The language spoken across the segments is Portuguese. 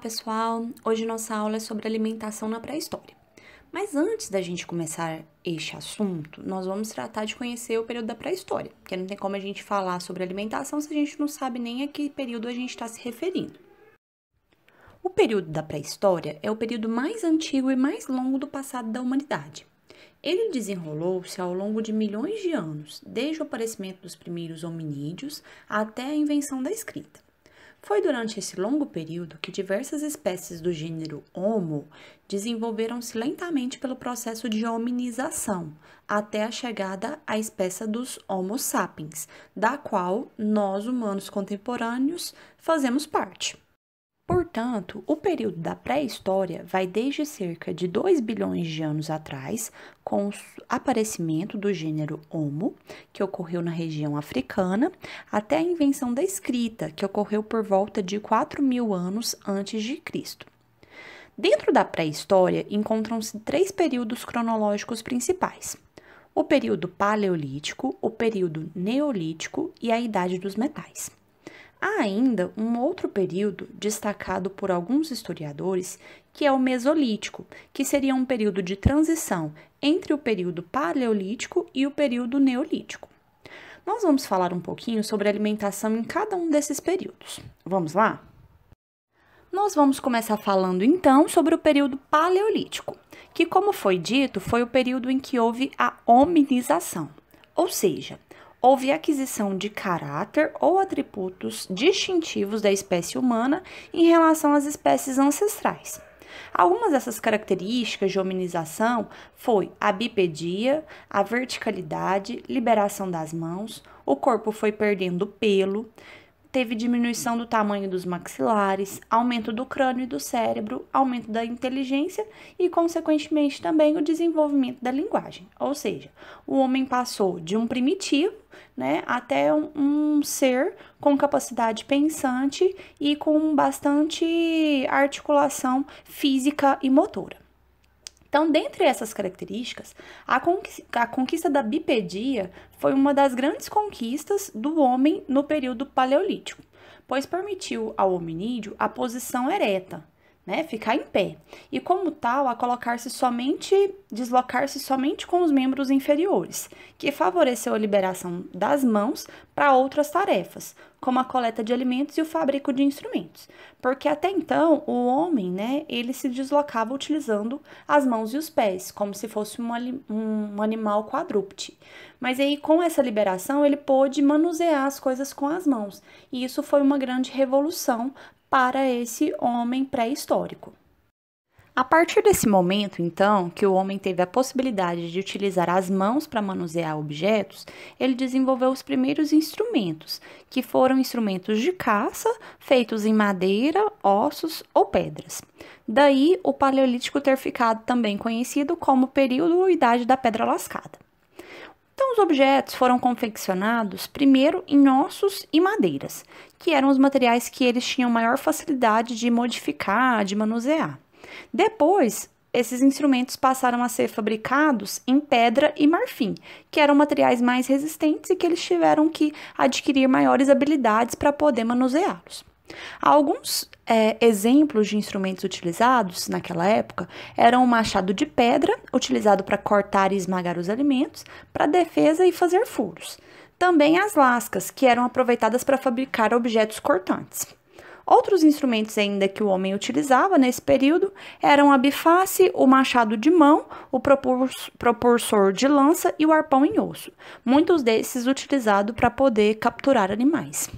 pessoal! Hoje nossa aula é sobre alimentação na pré-história. Mas antes da gente começar este assunto, nós vamos tratar de conhecer o período da pré-história, porque não tem como a gente falar sobre alimentação se a gente não sabe nem a que período a gente está se referindo. O período da pré-história é o período mais antigo e mais longo do passado da humanidade. Ele desenrolou-se ao longo de milhões de anos, desde o aparecimento dos primeiros hominídeos até a invenção da escrita. Foi durante esse longo período que diversas espécies do gênero Homo desenvolveram-se lentamente pelo processo de hominização, até a chegada à espécie dos Homo sapiens, da qual nós, humanos contemporâneos, fazemos parte. Portanto, o período da pré-história vai desde cerca de 2 bilhões de anos atrás, com o aparecimento do gênero Homo, que ocorreu na região africana, até a invenção da escrita, que ocorreu por volta de 4.000 anos antes de Cristo. Dentro da pré-história, encontram-se 3 períodos cronológicos principais: o período paleolítico, o período neolítico e a idade dos metais. Há ainda um outro período destacado por alguns historiadores, que é o Mesolítico, que seria um período de transição entre o período paleolítico e o período neolítico. Nós vamos falar um pouquinho sobre a alimentação em cada um desses períodos. Vamos lá? Nós vamos começar falando então sobre o período paleolítico, que, como foi dito, foi o período em que houve a hominização, ou seja, houve aquisição de caráter ou atributos distintivos da espécie humana em relação às espécies ancestrais. Algumas dessas características de hominização foi a bipedia, a verticalidade, liberação das mãos, o corpo foi perdendo pelo, teve diminuição do tamanho dos maxilares, aumento do crânio e do cérebro, aumento da inteligência e, consequentemente, também o desenvolvimento da linguagem. Ou seja, o homem passou de um primitivo, até um ser com capacidade pensante e com bastante articulação física e motora. Então, dentre essas características, a conquista da bipedia foi uma das grandes conquistas do homem no período paleolítico, pois permitiu ao hominídeo a posição ereta, ficar em pé, e como tal, a deslocar-se somente com os membros inferiores, que favoreceu a liberação das mãos para outras tarefas, como a coleta de alimentos e o fabrico de instrumentos, porque até então o homem, ele se deslocava utilizando as mãos e os pés, como se fosse um animal quadrúpede. Mas aí, com essa liberação, ele pôde manusear as coisas com as mãos, e isso foi uma grande revolução para esse homem pré-histórico. A partir desse momento, então, que o homem teve a possibilidade de utilizar as mãos para manusear objetos, ele desenvolveu os primeiros instrumentos, que foram instrumentos de caça, feitos em madeira, ossos ou pedras. Daí, o Paleolítico ter ficado também conhecido como período ou idade da pedra lascada. Então, os objetos foram confeccionados primeiro em ossos e madeiras, que eram os materiais que eles tinham maior facilidade de modificar, de manusear. Depois, esses instrumentos passaram a ser fabricados em pedra e marfim, que eram materiais mais resistentes e que eles tiveram que adquirir maiores habilidades para poder manuseá-los. Alguns exemplos de instrumentos utilizados naquela época eram o machado de pedra, utilizado para cortar e esmagar os alimentos, para defesa e fazer furos. Também as lascas, que eram aproveitadas para fabricar objetos cortantes. Outros instrumentos ainda que o homem utilizava nesse período eram a biface, o machado de mão, o propulsor de lança e o arpão em osso, muitos desses utilizados para poder capturar animais.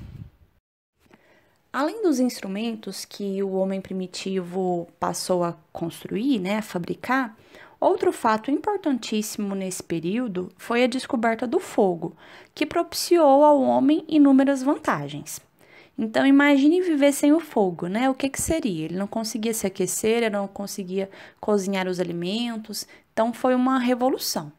Além dos instrumentos que o homem primitivo passou a construir, a fabricar, outro fato importantíssimo nesse período foi a descoberta do fogo, que propiciou ao homem inúmeras vantagens. Então, imagine viver sem o fogo, O que seria? Ele não conseguia se aquecer, ele não conseguia cozinhar os alimentos, então foi uma revolução.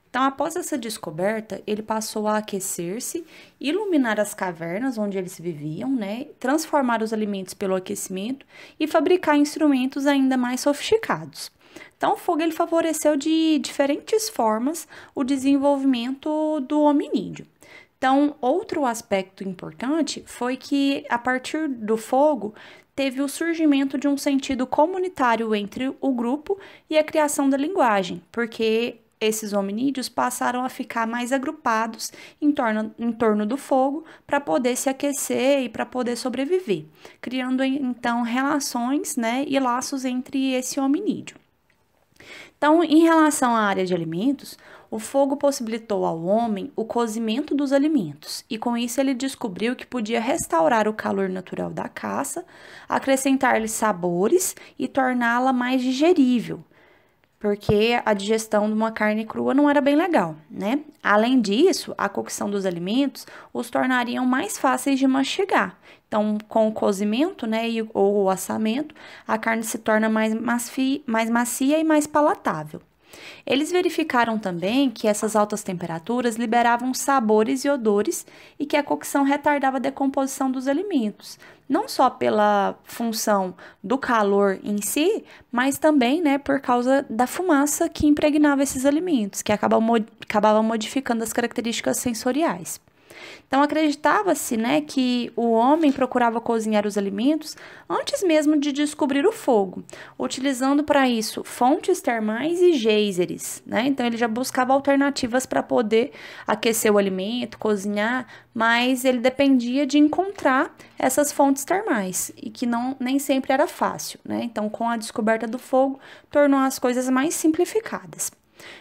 Então, após essa descoberta, ele passou a aquecer-se, iluminar as cavernas onde eles viviam, transformar os alimentos pelo aquecimento e fabricar instrumentos ainda mais sofisticados. Então, o fogo ele favoreceu de diferentes formas o desenvolvimento do hominídeo. Então, outro aspecto importante foi que, a partir do fogo, teve o surgimento de um sentido comunitário entre o grupo e a criação da linguagem, porque esses hominídeos passaram a ficar mais agrupados em torno do fogo para poder se aquecer e para poder sobreviver, criando então relações, né, e laços entre esse hominídeo. Então, em relação à área de alimentos, o fogo possibilitou ao homem o cozimento dos alimentos, e com isso ele descobriu que podia restaurar o calor natural da caça, acrescentar-lhe sabores e torná-la mais digerível, porque a digestão de uma carne crua não era bem legal, né? Além disso, a cocção dos alimentos os tornariam mais fáceis de mastigar. Então, com o cozimento, né, ou o assamento, a carne se torna mais macia e mais palatável. Eles verificaram também que essas altas temperaturas liberavam sabores e odores e que a cocção retardava a decomposição dos alimentos, não só pela função do calor em si, mas também, né, por causa da fumaça que impregnava esses alimentos, que acabava modificando as características sensoriais. Então, acreditava-se, né, que o homem procurava cozinhar os alimentos antes mesmo de descobrir o fogo, utilizando para isso fontes termais e geysers, né? Então, ele já buscava alternativas para poder aquecer o alimento, cozinhar, mas ele dependia de encontrar essas fontes termais e que nem sempre era fácil, né? Então, com a descoberta do fogo, tornou as coisas mais simplificadas.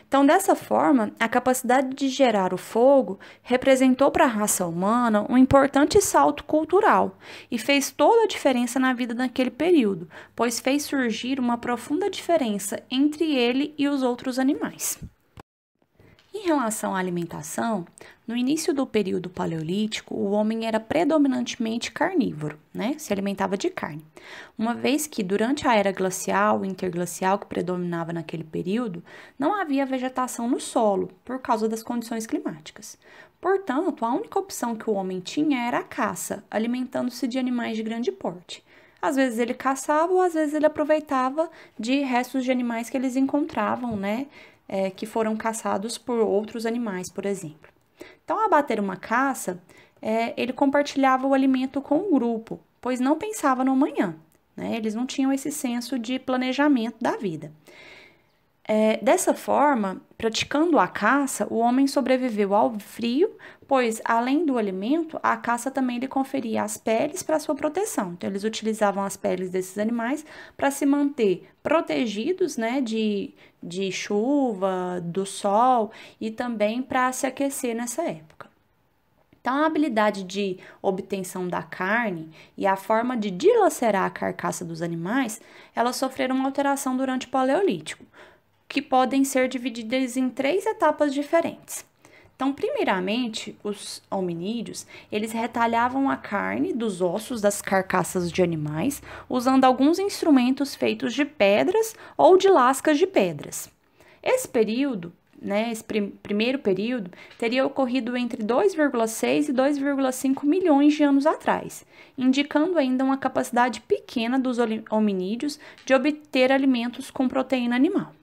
Então, dessa forma, a capacidade de gerar o fogo representou para a raça humana um importante salto cultural e fez toda a diferença na vida naquele período, pois fez surgir uma profunda diferença entre ele e os outros animais. Em relação à alimentação, no início do período paleolítico, o homem era predominantemente carnívoro, né? Se alimentava de carne. Uma vez que durante a era glacial e interglacial que predominava naquele período, não havia vegetação no solo por causa das condições climáticas. Portanto, a única opção que o homem tinha era a caça, alimentando-se de animais de grande porte. Às vezes ele caçava ou às vezes ele aproveitava de restos de animais que eles encontravam, né? Que foram caçados por outros animais, por exemplo. Então, ao abater uma caça, ele compartilhava o alimento com o grupo, pois não pensava no amanhã, né? Eles não tinham esse senso de planejamento da vida. Dessa forma, praticando a caça, o homem sobreviveu ao frio, pois, além do alimento, a caça também lhe conferia as peles para sua proteção. Então, eles utilizavam as peles desses animais para se manter protegidos, né, de chuva, do sol e também para se aquecer nessa época. Então, a habilidade de obtenção da carne e a forma de dilacerar a carcaça dos animais, elas sofreram uma alteração durante o Paleolítico, que podem ser divididas em 3 etapas diferentes. Então, primeiramente, os hominídeos, eles retalhavam a carne dos ossos das carcaças de animais, usando alguns instrumentos feitos de pedras ou de lascas de pedras. Esse período, né, esse primeiro período, teria ocorrido entre 2,6 e 2,5 milhões de anos atrás, indicando ainda uma capacidade pequena dos hominídeos de obter alimentos com proteína animal.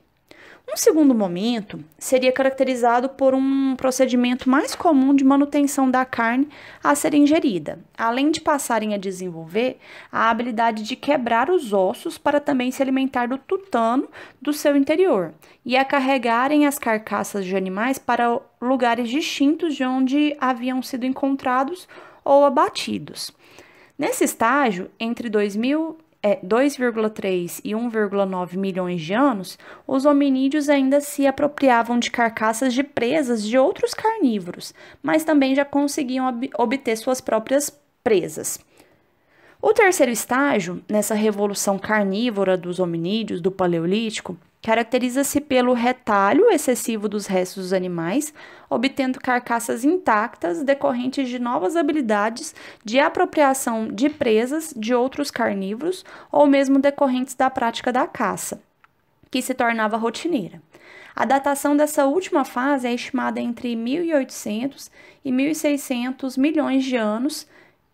Um segundo momento seria caracterizado por um procedimento mais comum de manutenção da carne a ser ingerida, além de passarem a desenvolver a habilidade de quebrar os ossos para também se alimentar do tutano do seu interior e a carregarem as carcaças de animais para lugares distintos de onde haviam sido encontrados ou abatidos. Nesse estágio, entre 2,3 e 1,9 milhões de anos, os hominídeos ainda se apropriavam de carcaças de presas de outros carnívoros, mas também já conseguiam obter suas próprias presas. O terceiro estágio, nessa revolução carnívora dos hominídeos do Paleolítico, caracteriza-se pelo retalho excessivo dos restos dos animais, obtendo carcaças intactas decorrentes de novas habilidades de apropriação de presas de outros carnívoros ou mesmo decorrentes da prática da caça, que se tornava rotineira. A datação dessa última fase é estimada entre 1.800 e 1.600 milhões de anos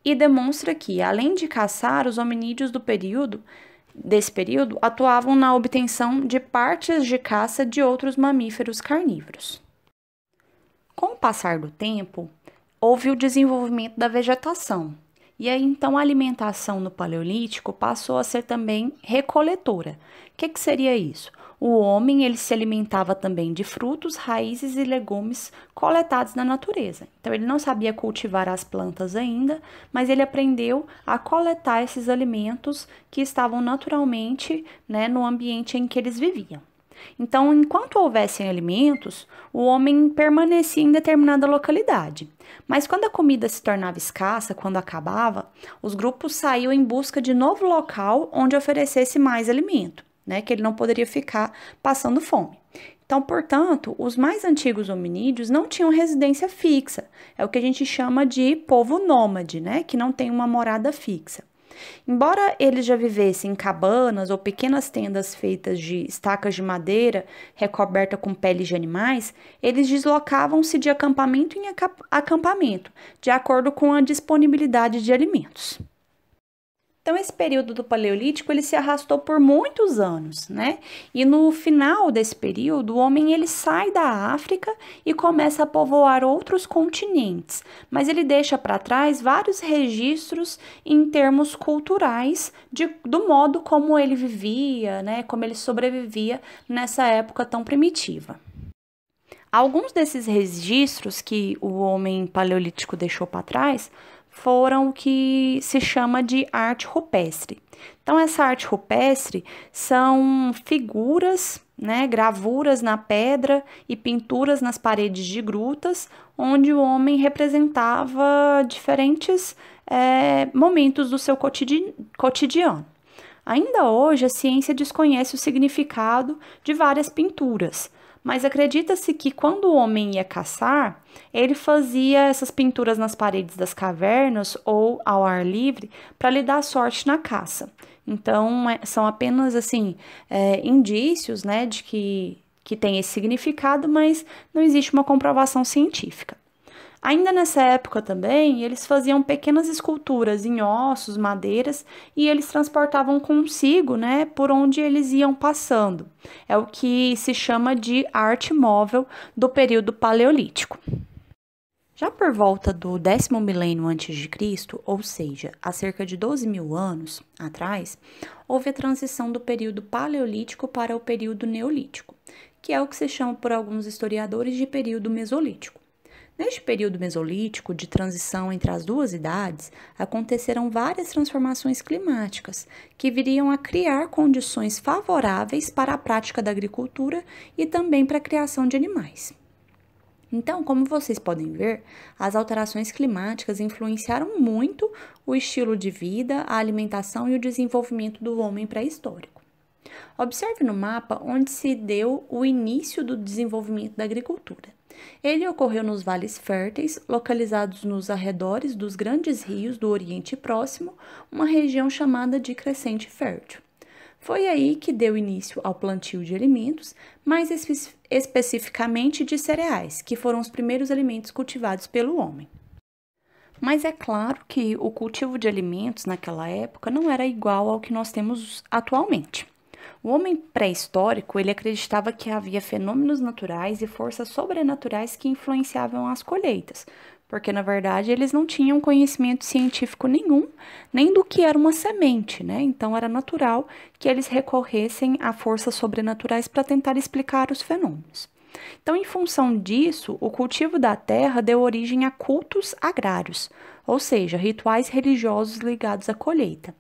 e demonstra que, além de caçar, os hominídeos desse período atuavam na obtenção de partes de caça de outros mamíferos carnívoros. Com o passar do tempo, houve o desenvolvimento da vegetação, E aí, então, a alimentação no Paleolítico passou a ser também recoletora. O que seria isso? O homem, ele se alimentava também de frutos, raízes e legumes coletados na natureza. Então, ele não sabia cultivar as plantas ainda, mas ele aprendeu a coletar esses alimentos que estavam naturalmente, né, no ambiente em que eles viviam. Então, enquanto houvessem alimentos, o homem permanecia em determinada localidade. Mas quando a comida se tornava escassa, quando acabava, os grupos saíam em busca de novo local onde oferecesse mais alimento, né? Que ele não poderia ficar passando fome. Então, portanto, os mais antigos hominídeos não tinham residência fixa. É o que a gente chama de povo nômade, né? Que não tem uma morada fixa. Embora eles já vivessem em cabanas ou pequenas tendas feitas de estacas de madeira recoberta com peles de animais, eles deslocavam-se de acampamento em acampamento, de acordo com a disponibilidade de alimentos. Então, esse período do Paleolítico, ele se arrastou por muitos anos, né? E no final desse período, o homem, ele sai da África e começa a povoar outros continentes, mas ele deixa para trás vários registros em termos culturais do modo como ele vivia, né? Como ele sobrevivia nessa época tão primitiva. Alguns desses registros que o homem paleolítico deixou para trás foram o que se chama de arte rupestre. Então, essa arte rupestre são figuras, né, gravuras na pedra e pinturas nas paredes de grutas, onde o homem representava diferentes momentos do seu cotidiano. Ainda hoje, a ciência desconhece o significado de várias pinturas, mas acredita-se que quando o homem ia caçar, ele fazia essas pinturas nas paredes das cavernas ou ao ar livre para lhe dar sorte na caça. Então, são apenas assim indícios, né, de que tem esse significado, mas não existe uma comprovação científica. Ainda nessa época também, eles faziam pequenas esculturas em ossos, madeiras, e eles transportavam consigo, né, por onde eles iam passando. É o que se chama de arte móvel do período paleolítico. Já por volta do 10º milênio antes de Cristo, ou seja, há cerca de 12 mil anos atrás, houve a transição do período paleolítico para o período neolítico, que é o que se chama por alguns historiadores de período mesolítico. Neste período mesolítico, de transição entre as duas idades, aconteceram várias transformações climáticas que viriam a criar condições favoráveis para a prática da agricultura e também para a criação de animais. Então, como vocês podem ver, as alterações climáticas influenciaram muito o estilo de vida, a alimentação e o desenvolvimento do homem pré-histórico. Observe no mapa onde se deu o início do desenvolvimento da agricultura. Ele ocorreu nos vales férteis, localizados nos arredores dos grandes rios do Oriente Próximo, uma região chamada de Crescente Fértil. Foi aí que deu início ao plantio de alimentos, mais especificamente de cereais, que foram os primeiros alimentos cultivados pelo homem. Mas é claro que o cultivo de alimentos naquela época não era igual ao que nós temos atualmente. O homem pré-histórico, ele acreditava que havia fenômenos naturais e forças sobrenaturais que influenciavam as colheitas, porque na verdade eles não tinham conhecimento científico nenhum, nem do que era uma semente, né? Então era natural que eles recorressem a forças sobrenaturais para tentar explicar os fenômenos. Então, em função disso, o cultivo da terra deu origem a cultos agrários, ou seja, rituais religiosos ligados à colheita.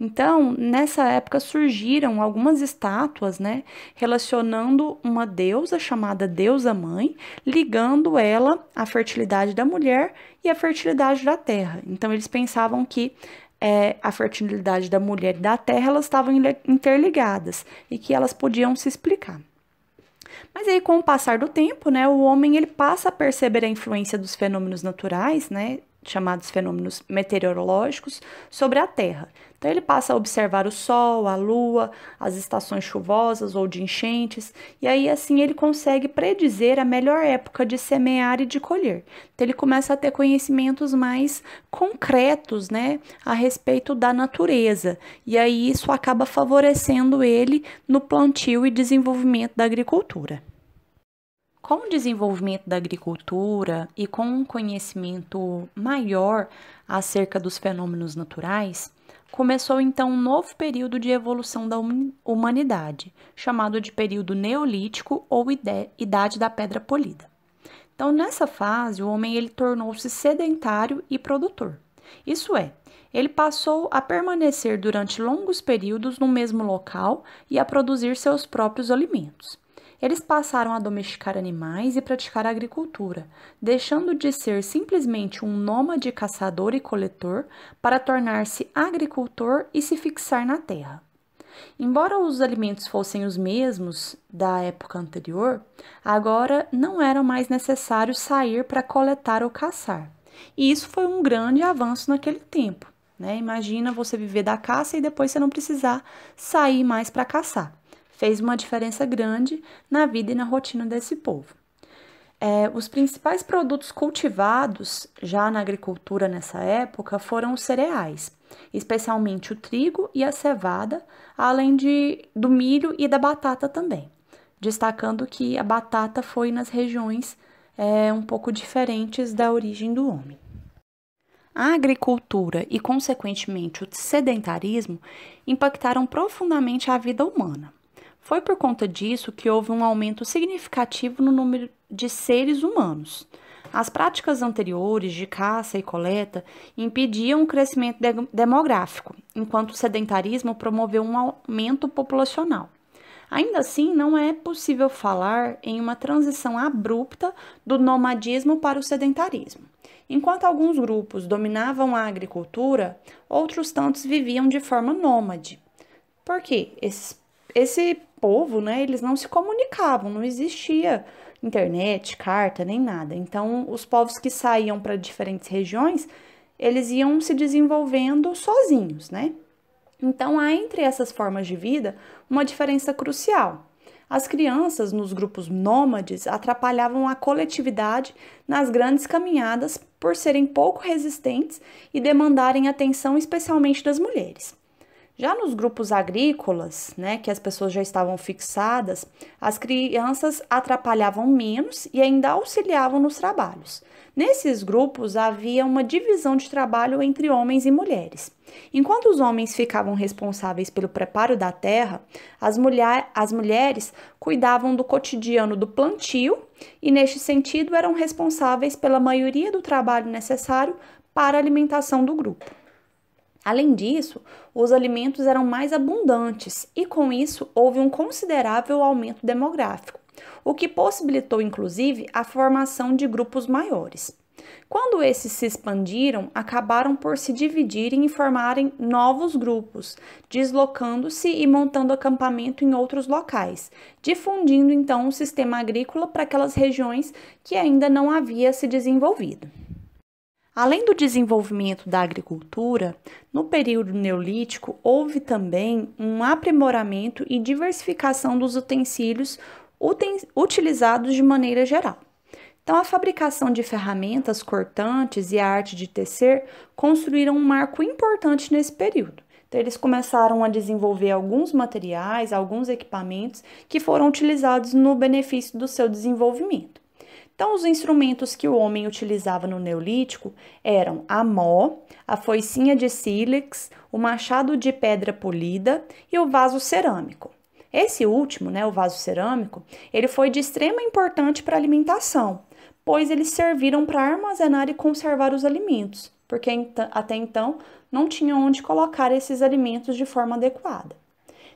Então, nessa época surgiram algumas estátuas, né, relacionando uma deusa chamada Deusa Mãe, ligando ela à fertilidade da mulher e à fertilidade da terra. Então, eles pensavam que a fertilidade da mulher e da terra elas estavam interligadas e que elas podiam se explicar. Mas aí, com o passar do tempo, né, o homem ele passa a perceber a influência dos fenômenos naturais, né, chamados fenômenos meteorológicos, sobre a Terra. Então, ele passa a observar o Sol, a Lua, as estações chuvosas ou de enchentes, e aí, assim, ele consegue predizer a melhor época de semear e de colher. Então, ele começa a ter conhecimentos mais concretos, né, a respeito da natureza, e aí isso acaba favorecendo ele no plantio e desenvolvimento da agricultura. Com o desenvolvimento da agricultura e com um conhecimento maior acerca dos fenômenos naturais, começou então um novo período de evolução da humanidade, chamado de período neolítico ou idade da pedra polida. Então, nessa fase, o homem ele tornou-se sedentário e produtor. Isso é, ele passou a permanecer durante longos períodos no mesmo local e a produzir seus próprios alimentos. Eles passaram a domesticar animais e praticar a agricultura, deixando de ser simplesmente um nômade caçador e coletor para tornar-se agricultor e se fixar na terra. Embora os alimentos fossem os mesmos da época anterior, agora não era mais necessário sair para coletar ou caçar. E isso foi um grande avanço naquele tempo, né? Imagina você viver da caça e depois você não precisar sair mais para caçar. Fez uma diferença grande na vida e na rotina desse povo. Os principais produtos cultivados já na agricultura nessa época foram os cereais, especialmente o trigo e a cevada, além do milho e da batata também, destacando que a batata foi nas regiões um pouco diferentes da origem do homem. A agricultura e, consequentemente, o sedentarismo impactaram profundamente a vida humana. Foi por conta disso que houve um aumento significativo no número de seres humanos. As práticas anteriores de caça e coleta impediam o crescimento demográfico, enquanto o sedentarismo promoveu um aumento populacional. Ainda assim, não é possível falar em uma transição abrupta do nomadismo para o sedentarismo. Enquanto alguns grupos dominavam a agricultura, outros tantos viviam de forma nômade. Por quê? Esse povo, né, eles não se comunicavam, não existia internet, carta, nem nada. Então, os povos que saíam para diferentes regiões, eles iam se desenvolvendo sozinhos, né? Então, há entre essas formas de vida uma diferença crucial. As crianças nos grupos nômades atrapalhavam a coletividade nas grandes caminhadas por serem pouco resistentes e demandarem atenção especialmente das mulheres. Já nos grupos agrícolas, né, que as pessoas já estavam fixadas, as crianças atrapalhavam menos e ainda auxiliavam nos trabalhos. Nesses grupos havia uma divisão de trabalho entre homens e mulheres. Enquanto os homens ficavam responsáveis pelo preparo da terra, as mulheres cuidavam do cotidiano do plantio e, neste sentido, eram responsáveis pela maioria do trabalho necessário para a alimentação do grupo. Além disso, os alimentos eram mais abundantes e, com isso, houve um considerável aumento demográfico, o que possibilitou, inclusive, a formação de grupos maiores. Quando esses se expandiram, acabaram por se dividirem e formarem novos grupos, deslocando-se e montando acampamento em outros locais, difundindo então o sistema agrícola para aquelas regiões que ainda não havia se desenvolvido. Além do desenvolvimento da agricultura, no período neolítico houve também um aprimoramento e diversificação dos utensílios utilizados de maneira geral. Então, a fabricação de ferramentas cortantes e a arte de tecer construíram um marco importante nesse período. Então, eles começaram a desenvolver alguns materiais, alguns equipamentos que foram utilizados no benefício do seu desenvolvimento. Então, os instrumentos que o homem utilizava no Neolítico eram a mó, a foicinha de sílex, o machado de pedra polida e o vaso cerâmico. Esse último, né, o vaso cerâmico, ele foi de extrema importância para a alimentação, pois eles serviram para armazenar e conservar os alimentos, porque até então não tinha onde colocar esses alimentos de forma adequada.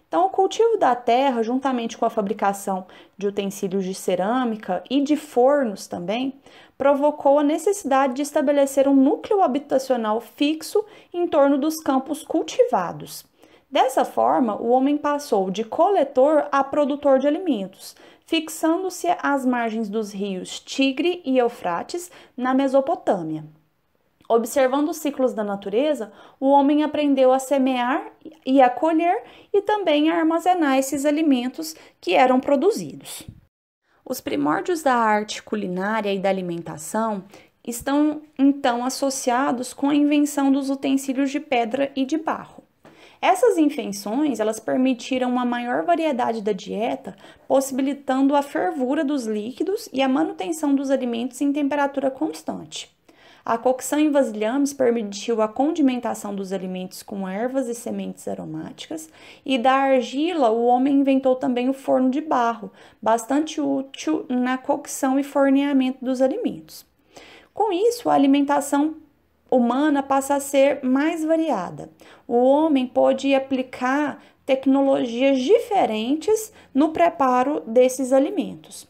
Então, o cultivo da terra, juntamente com a fabricação de utensílios de cerâmica e de fornos também, provocou a necessidade de estabelecer um núcleo habitacional fixo em torno dos campos cultivados. Dessa forma, o homem passou de coletor a produtor de alimentos, fixando-se às margens dos rios Tigre e Eufrates, na Mesopotâmia. Observando os ciclos da natureza, o homem aprendeu a semear e a colher e também a armazenar esses alimentos que eram produzidos. Os primórdios da arte culinária e da alimentação estão, então, associados com a invenção dos utensílios de pedra e de barro. Essas invenções, elas permitiram uma maior variedade da dieta, possibilitando a fervura dos líquidos e a manutenção dos alimentos em temperatura constante. A cocção em vasilhames permitiu a condimentação dos alimentos com ervas e sementes aromáticas, e da argila o homem inventou também o forno de barro, bastante útil na cocção e forneamento dos alimentos. Com isso, a alimentação humana passa a ser mais variada. O homem pôde aplicar tecnologias diferentes no preparo desses alimentos,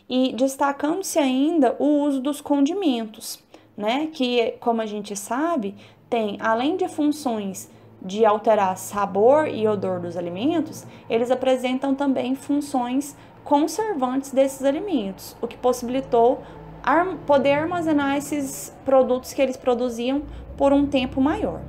e destacando-se ainda o uso dos condimentos, né? Que, como a gente sabe, tem, além de funções de alterar sabor e odor dos alimentos, eles apresentam também funções conservantes desses alimentos, o que possibilitou poder armazenar esses produtos que eles produziam por um tempo maior.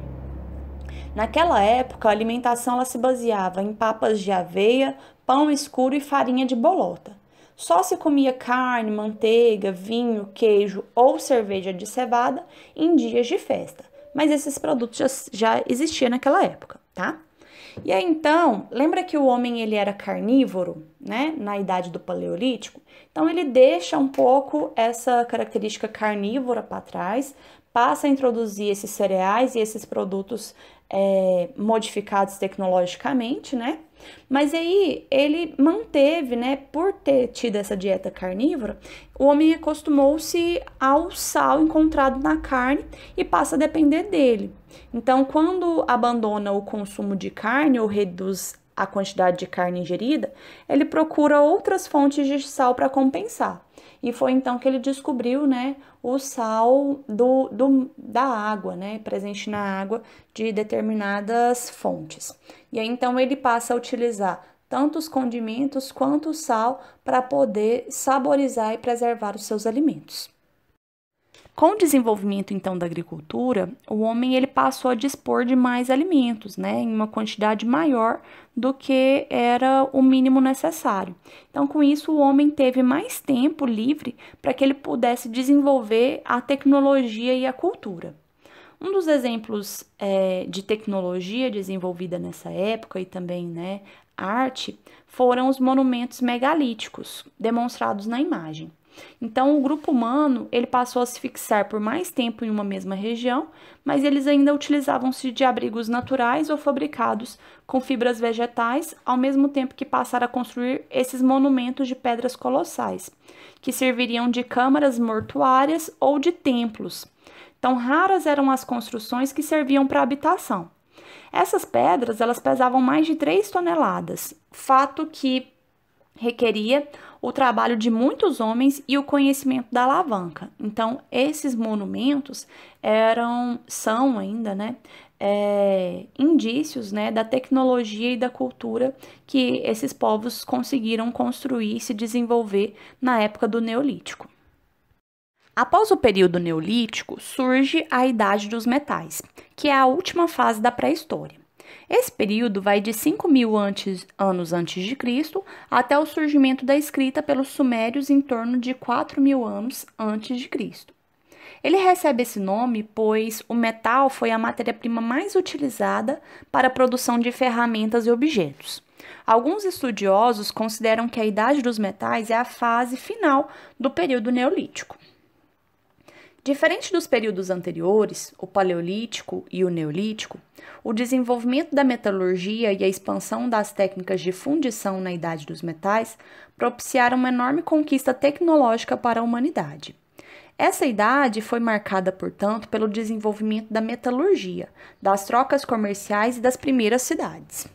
Naquela época, a alimentação ela se baseava em papas de aveia, pão escuro e farinha de bolota. Só se comia carne, manteiga, vinho, queijo ou cerveja de cevada em dias de festa. Mas esses produtos já existiam naquela época, tá? E aí, então, lembra que o homem ele era carnívoro, né? Na idade do Paleolítico? Então, ele deixa um pouco essa característica carnívora para trás, passa a introduzir esses cereais e esses produtos modificados tecnologicamente, né? Mas aí ele manteve, né? Por ter tido essa dieta carnívora, o homem acostumou-se ao sal encontrado na carne e passa a depender dele. Então, quando abandona o consumo de carne ou reduz a quantidade de carne ingerida, ele procura outras fontes de sal para compensar. E foi então que ele descobriu, né, o sal da água, né, presente na água de determinadas fontes. E aí então ele passa a utilizar tanto os condimentos quanto o sal para poder saborizar e preservar os seus alimentos. Com o desenvolvimento, então, da agricultura, o homem ele passou a dispor de mais alimentos, né, em uma quantidade maior do que era o mínimo necessário. Então, com isso, o homem teve mais tempo livre para que ele pudesse desenvolver a tecnologia e a cultura. Um dos exemplos de tecnologia desenvolvida nessa época e também, né, arte, foram os monumentos megalíticos, demonstrados na imagem. Então, o grupo humano ele passou a se fixar por mais tempo em uma mesma região, mas eles ainda utilizavam-se de abrigos naturais ou fabricados com fibras vegetais, ao mesmo tempo que passaram a construir esses monumentos de pedras colossais, que serviriam de câmaras mortuárias ou de templos. Então, raras eram as construções que serviam para habitação. Essas pedras elas pesavam mais de 3 toneladas, fato que requeria o trabalho de muitos homens e o conhecimento da alavanca. Então, esses monumentos são ainda, né, indícios, né, da tecnologia e da cultura que esses povos conseguiram construir e se desenvolver na época do Neolítico. Após o período Neolítico, surge a Idade dos Metais, que é a última fase da pré-história. Esse período vai de 5.000 anos antes de Cristo até o surgimento da escrita pelos sumérios em torno de 4.000 anos antes de Cristo. Ele recebe esse nome pois o metal foi a matéria-prima mais utilizada para a produção de ferramentas e objetos. Alguns estudiosos consideram que a Idade dos Metais é a fase final do período Neolítico. Diferente dos períodos anteriores, o Paleolítico e o Neolítico, o desenvolvimento da metalurgia e a expansão das técnicas de fundição na Idade dos Metais propiciaram uma enorme conquista tecnológica para a humanidade. Essa idade foi marcada, portanto, pelo desenvolvimento da metalurgia, das trocas comerciais e das primeiras cidades.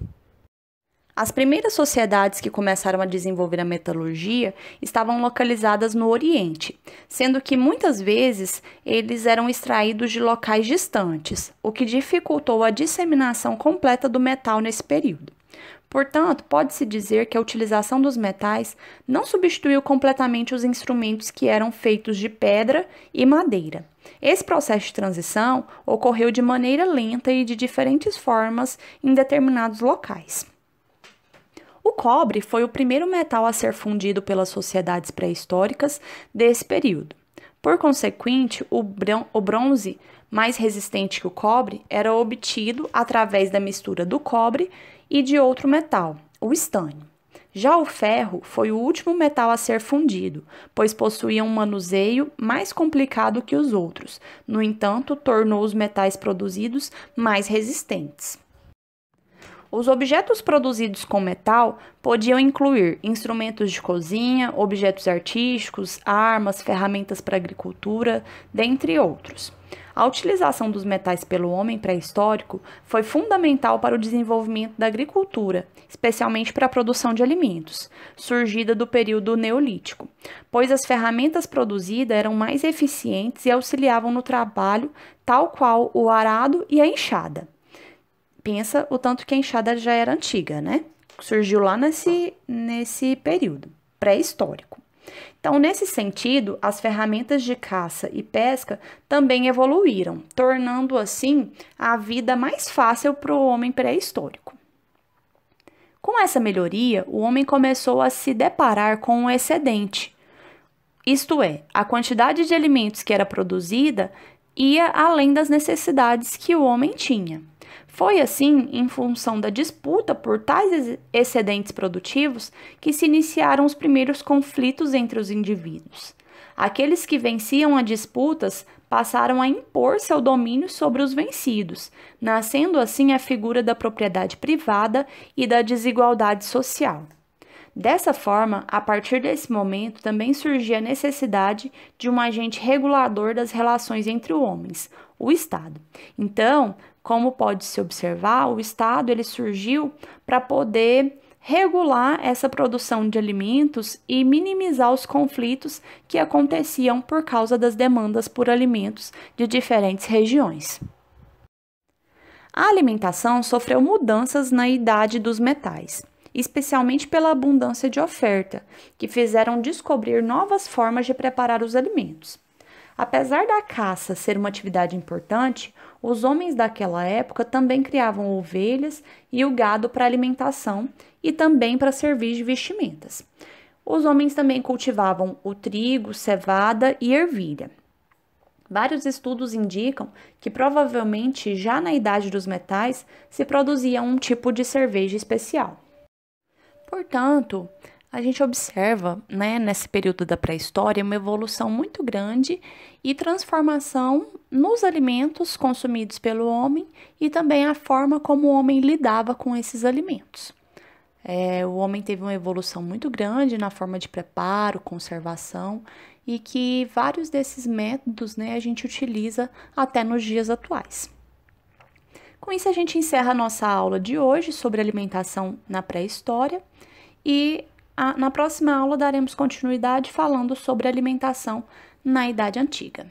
As primeiras sociedades que começaram a desenvolver a metalurgia estavam localizadas no Oriente, sendo que muitas vezes eles eram extraídos de locais distantes, o que dificultou a disseminação completa do metal nesse período. Portanto, pode-se dizer que a utilização dos metais não substituiu completamente os instrumentos que eram feitos de pedra e madeira. Esse processo de transição ocorreu de maneira lenta e de diferentes formas em determinados locais. O cobre foi o primeiro metal a ser fundido pelas sociedades pré-históricas desse período. Por consequente, o bronze mais resistente que o cobre, era obtido através da mistura do cobre e de outro metal, o estânio. Já o ferro foi o último metal a ser fundido, pois possuía um manuseio mais complicado que os outros. No entanto, tornou os metais produzidos mais resistentes. Os objetos produzidos com metal podiam incluir instrumentos de cozinha, objetos artísticos, armas, ferramentas para agricultura, dentre outros. A utilização dos metais pelo homem pré-histórico foi fundamental para o desenvolvimento da agricultura, especialmente para a produção de alimentos, surgida do período neolítico, pois as ferramentas produzidas eram mais eficientes e auxiliavam no trabalho, tal qual o arado e a enxada. Pensa o tanto que a enxada já era antiga, né? Surgiu lá nesse período pré-histórico. Então, nesse sentido, as ferramentas de caça e pesca também evoluíram, tornando assim a vida mais fácil para o homem pré-histórico. Com essa melhoria, o homem começou a se deparar com um excedente, isto é, a quantidade de alimentos que era produzida ia além das necessidades que o homem tinha. Foi assim, em função da disputa por tais excedentes produtivos, que se iniciaram os primeiros conflitos entre os indivíduos. Aqueles que venciam as disputas passaram a impor seu domínio sobre os vencidos, nascendo assim a figura da propriedade privada e da desigualdade social. Dessa forma, a partir desse momento, também surgia a necessidade de um agente regulador das relações entre os homens, o Estado. Então, como pode-se observar, o Estado ele surgiu para poder regular essa produção de alimentos e minimizar os conflitos que aconteciam por causa das demandas por alimentos de diferentes regiões. A alimentação sofreu mudanças na idade dos metais, especialmente pela abundância de oferta, que fizeram descobrir novas formas de preparar os alimentos. Apesar da caça ser uma atividade importante, os homens daquela época também criavam ovelhas e o gado para alimentação e também para servir de vestimentas. Os homens também cultivavam o trigo, cevada e ervilha. Vários estudos indicam que provavelmente já na idade dos metais se produzia um tipo de cerveja especial. Portanto, a gente observa, nesse período da pré-história, uma evolução muito grande e transformação nos alimentos consumidos pelo homem e também a forma como o homem lidava com esses alimentos. O homem teve uma evolução muito grande na forma de preparo, conservação e que vários desses métodos a gente utiliza até nos dias atuais. Com isso, a gente encerra a nossa aula de hoje sobre alimentação na pré-história e na próxima aula daremos continuidade falando sobre alimentação na Idade Antiga.